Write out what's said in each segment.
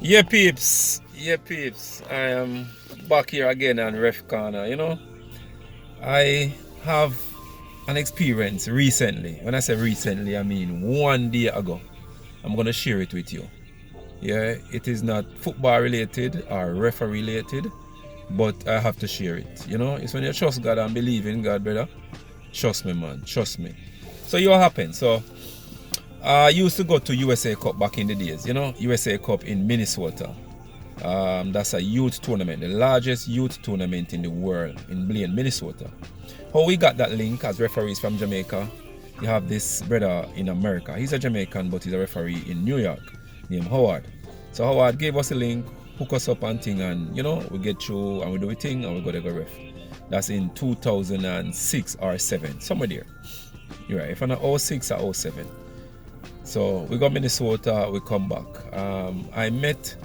Yeah, peeps. I am back here again on Ref Corner. I have an experience recently. When I say recently, I mean 1 day ago. I'm gonna share it with you. Yeah, it is not football related or referee related, but I have to share it. It's when you trust God and believe in God, brother. Trust me, man. Trust me. So, what happened? So, I used to go to USA Cup back in the days. USA Cup in Minnesota. That's a youth tournament, the largest youth tournament in the world in Blaine, Minnesota. How we got that link as referees from Jamaica? You have this brother in America. He's a Jamaican, but he's a referee in New York named Howard. So Howard gave us a link, hook us up and thing, and we get through and we do a thing and we go to go ref. That's in 2006 or 7, somewhere there. You're right, if I'm not 06 or 07. So we got Minnesota, we come back. I met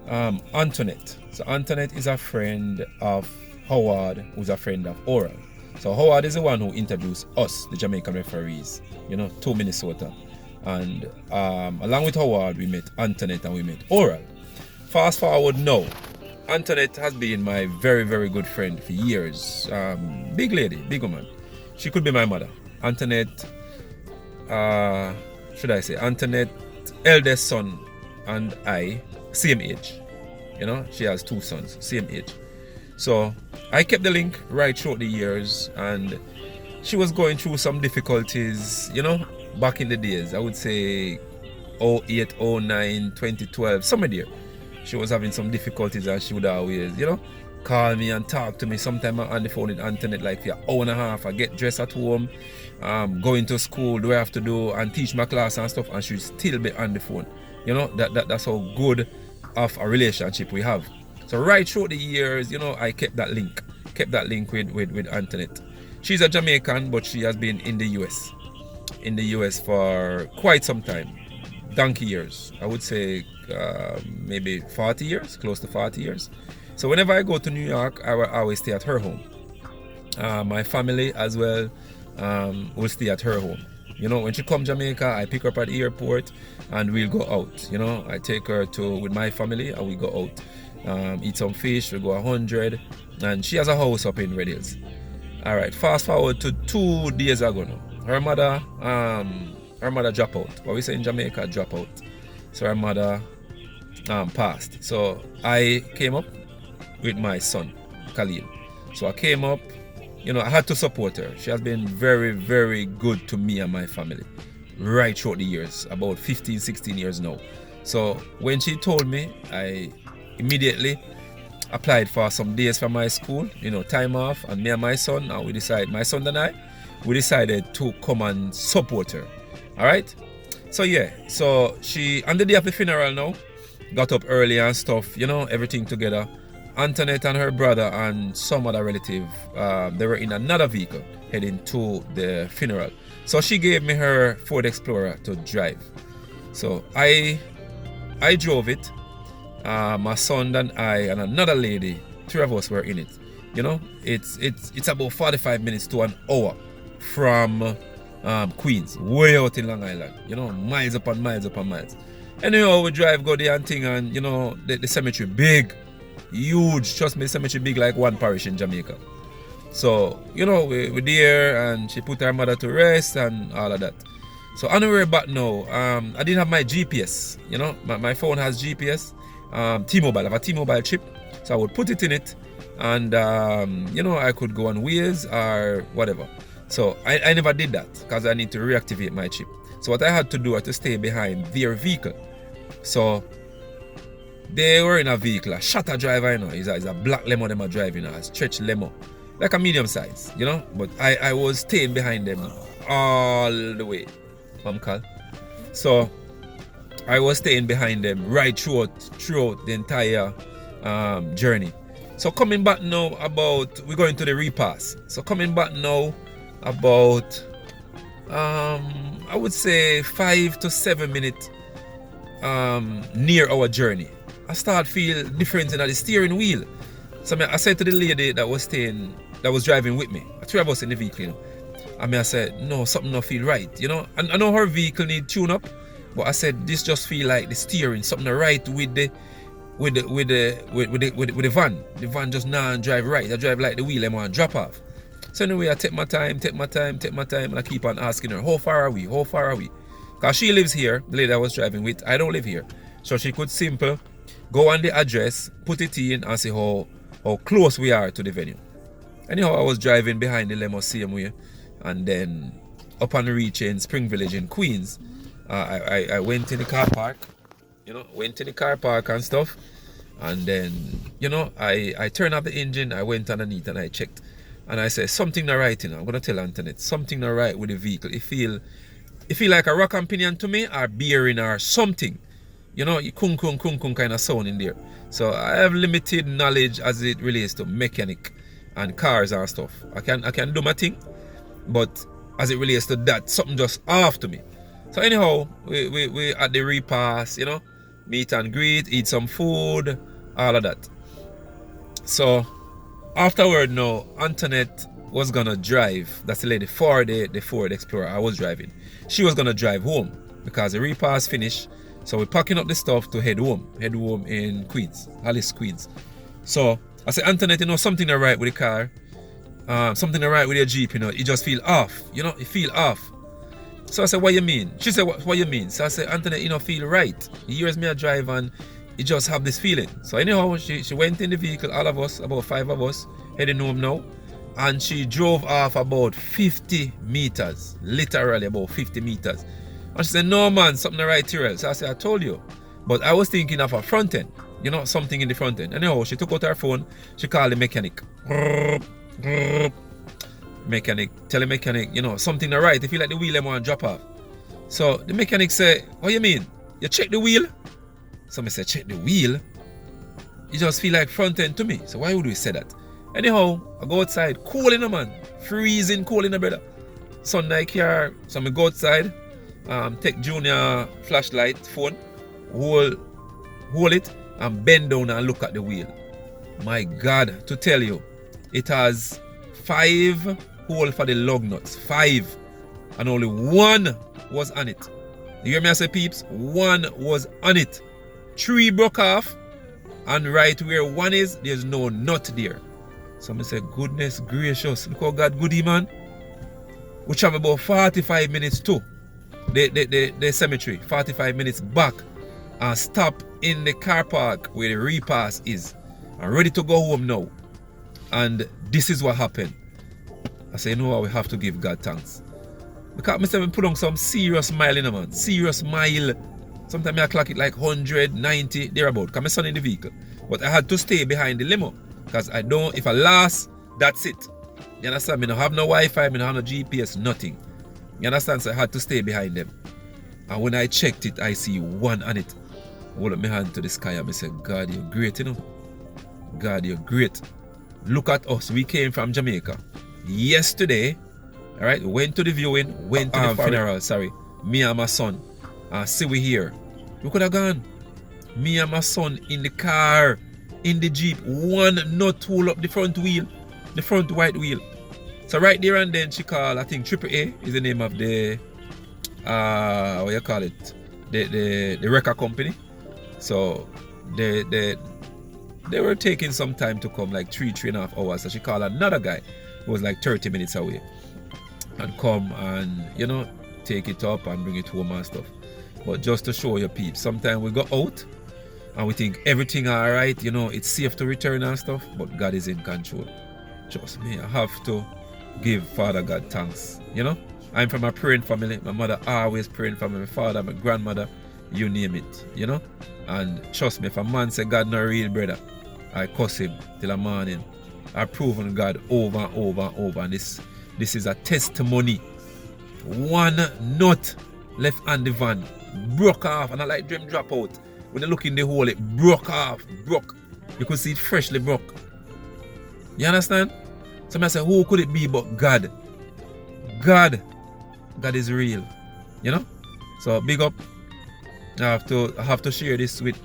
Antoinette. So Antoinette is a friend of Howard, who's a friend of Oral. So Howard is the one who introduced us, the Jamaican referees, to Minnesota. And along with Howard, we met Antoinette and we met Oral. Fast forward now, Antoinette has been my very, very good friend for years. Big lady, big woman. She could be my mother. Antoinette, Antoinette, eldest son and I, same age. She has 2 sons, same age. So I kept the link right throughout the years, and she was going through some difficulties, back in the days. I would say 08, 09, 2012, somewhere there. She was having some difficulties, and she would always, call me and talk to me. Sometimes I'm on the phone with Antoinette like for an hour and a half. I get dressed at home, going to school, do I have to do, and teach my class and stuff, and she'd still be on the phone. That's how good of a relationship we have. So right through the years, I kept that link with Antoinette. She's a Jamaican, but she has been in the US for quite some time, donkey years. I would say maybe 40 years, close to 40 years. So whenever I go to New York, I will always stay at her home. My family as well will stay at her home. When she come Jamaica, I pick her up at the airport and we'll go out. I take her with my family and we go out. Eat some fish, we go 100. And she has a house up in Red Hills. Alright, fast forward to 2 days ago now. Her mother drop out. What we say in Jamaica, drop out. So her mother passed. So I came up with my son, Khalil. So I came up. I had to support her. She has been very, very good to me and my family right throughout the years, about 15, 16 years now. So when she told me, I immediately applied for some days from my school, time off, and me and my son, my son and I, we decided to come and support her. All right? So yeah, so she, on the day of the funeral now, got up early and stuff, everything together. Antoinette and her brother and some other relative, they were in another vehicle heading to the funeral. So she gave me her Ford Explorer to drive. So I drove it. My son and I and another lady, 3 of us were in it. It's about 45 minutes to an hour from Queens, way out in Long Island. Miles upon miles upon miles. Anyhow, we drive, go there and thing, and the cemetery big. Huge, trust me, the cemetery big like one parish in Jamaica. So, we're there and she put her mother to rest and all of that. So on the way back now, I didn't have my GPS, my phone has GPS, T-Mobile, I have a T-Mobile chip. So I would put it in it and, I could go on Waze or whatever. So I never did that because I need to reactivate my chip. So what I had to do was to stay behind their vehicle. So they were in a vehicle, a shutter driver, It's a black limo they are driving, a stretch limo. Like a medium size, But I was staying behind them all the way. So I was staying behind them right throughout the entire journey. So coming back now we're going to the repass. So coming back now about, I would say 5 to 7 minutes near our journey. I start feel difference in the steering wheel. So I said to the lady that was driving with me, 3 of us in the vehicle, and I said, no, something don't feel right, And I know her vehicle need tune up, But I said this just feel like the steering, something right with the van. The van just now drive right. I drive like the wheel and want to drop off. So anyway, I take my time, and I keep on asking her, how far are we? How far are we? Because she lives here, the lady I was driving with, I don't live here. So she could simple go on the address, put it in, and see how close we are to the venue. Anyhow, I was driving behind the limo same way, and then upon reaching Spring Village in Queens, I went in the car park, and stuff, and then, I turned off the engine, I went underneath and I checked, and I said, something not right, I'm going to tell Antoinette, something not right with the vehicle. It feel like a rock and pinion to me, or bearing or something. Kung kind of sound in there. So I have limited knowledge as it relates to mechanic and cars and stuff. I can do my thing, but as it relates to that, something just off to me. So anyhow, we at the repass, meet and greet, eat some food, all of that. So afterward now, Antoinette was gonna drive. That's the lady for the Ford Explorer I was driving. She was gonna drive home because the repass finished. So we're packing up the stuff to head home in Queens, Alice, Queens. So I said, Antoinette, something not right with the car, something not right with your Jeep, it just feel off, it feel off. So I said, what you mean? She said, what you mean? So I said, Antoinette, feel right. He hears me a drive and he just have this feeling. So anyhow, she went in the vehicle, all of us, about 5 of us, heading home now. And she drove off about 50 meters, literally about 50 meters. And she said, no man, something not right here. So I said, I told you. But I was thinking of a front end, something in the front end. Anyhow, she took out her phone, she called the mechanic. Tell the mechanic, something not right. They feel like the wheel them want to drop off. So the mechanic said, what you mean? You check the wheel? So I said, check the wheel? You just feel like front end to me. So why would we say that? Anyhow, I go outside, cool in the man. Freezing cool in the brother. Sunday car, so I go outside. Take Junior flashlight phone, hold it and bend down and look at the wheel. My God, to tell you, it has 5 holes for the lug nuts, 5, and only 1 was on it. You hear me? I say, peeps, 1 was on it. 3 broke off, and right where 1 is, there's no nut there. So I say, goodness gracious, look how God goody, man. We travel about 45 minutes too. The cemetery, 45 minutes back, and stop in the car park where the repass is. I'm ready to go home now. And this is what happened. I say, we have to give God thanks. Because I put on some serious mile in a man. Serious mile. Sometimes I clock it like 190, thereabout. Because my son in the vehicle. But I had to stay behind the limo. Because if I last, that's it. You understand? I don't have no Wi-Fi, I don't have no GPS, nothing. You understand? So I had to stay behind them. And when I checked it, I see 1 on it. I hold up my hand to the sky and I said, God, you're great, God, you're great. Look at us. We came from Jamaica. Yesterday, all right, went to the viewing, went to the funeral, me and my son. See we here. We could have gone. Me and my son in the car, in the Jeep. 1 nut hole up the front wheel, the front white wheel. So right there and then she called, I think AAA is the name of the, what you call it, the record company. So they were taking some time to come, like 3.5 hours. So she called another guy who was like 30 minutes away and come and, take it up and bring it home and stuff. But just to show you peeps, sometimes we go out and we think everything alright, it's safe to return and stuff, but God is in control. Trust me, I have to give Father God thanks. I'm from a praying family. My mother always praying for me. My father, my grandmother, you name it, And trust me, if a man say God not real, brother, I cuss him till the morning. I've proven God over and over and over. And this is a testimony. 1 nut left on the van broke off, and I like them drop out. When you look in the hole, it broke off. You could see it freshly broke. You understand? So I say, who could it be but God? God is real. So big up. I have to share this with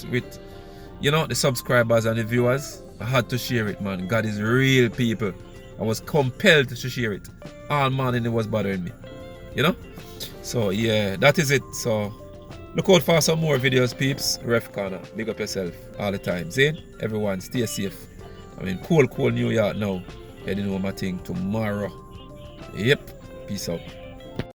the subscribers and the viewers. I had to share it, man. God is real, people. I was compelled to share it. All morning it was bothering me. So yeah, that is it. So Look out for some more videos, peeps. Ref Corner. Big up yourself all the time. Zane, everyone, stay safe. I mean, cold New York now. Heading home, I think, tomorrow. Yep. Peace out.